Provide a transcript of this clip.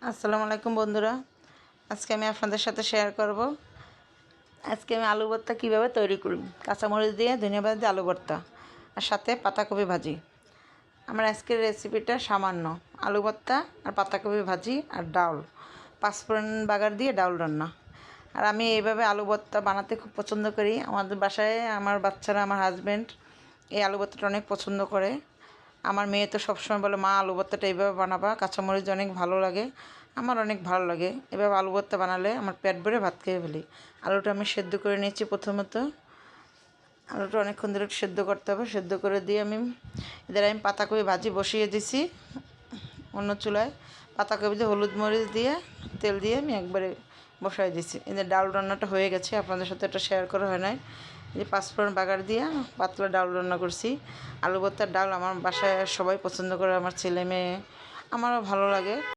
আসসালামু আলাইকুম বন্ধুরা। আজকে আমি আপনাদের সাথে শেয়ার করব আজকে আমি আলু ভর্তা কীভাবে তৈরি করি। কাঁচামরিচ দিয়ে ধনিয়া পাতা দিয়ে আলু ভর্তা আর সাথে পাতাকপি ভাজি। আমার আজকের রেসিপিটা সামান্য আলু ভর্তা আর পাতাকপি ভাজি আর ডাউল, পাঁচফোড়ন বাগার দিয়ে ডাউল রান্না। আর আমি এইভাবে আলু ভর্তা বানাতে খুব পছন্দ করি। আমাদের বাসায় আমার বাচ্চারা, আমার হাজব্যান্ড এই আলু ভর্তাটা অনেক পছন্দ করে। আমার মেয়ে তো সবসময় বলে, মা আলু ভর্তাটা এইভাবে বানাবা, কাঁচামরিচ অনেক ভালো লাগে। আমার অনেক ভালো লাগে এভাবে আলু ভর্তা বানালে, আমার পেট ভরে ভাত খেয়ে ফেলি। আলুটা আমি সেদ্ধ করে নিয়েছি। প্রথমত আলুটা অনেকক্ষণ ধরে সেদ্ধ করতে হবে। সেদ্ধ করে দিয়ে এদের আমি পাতাকপি ভাজি বসিয়ে দিছি অন্য চুলায়। পাতাকপি দিয়ে হলুদ মরিচ দিয়ে তেল দিয়ে আমি একবারে বসাই দিছি। এদের ডাল রান্নাটা হয়ে গেছে, আপনাদের সাথে এটা শেয়ার করা হয় নাই। এই পাঁচফোড়ন বাগার দিয়ে পাতলা ডাল রান্না করছি। আলু ভর্তার ডাল আমার বাসায় সবাই পছন্দ করে, আমার ছেলে মেয়ে, আমারও ভালো লাগে।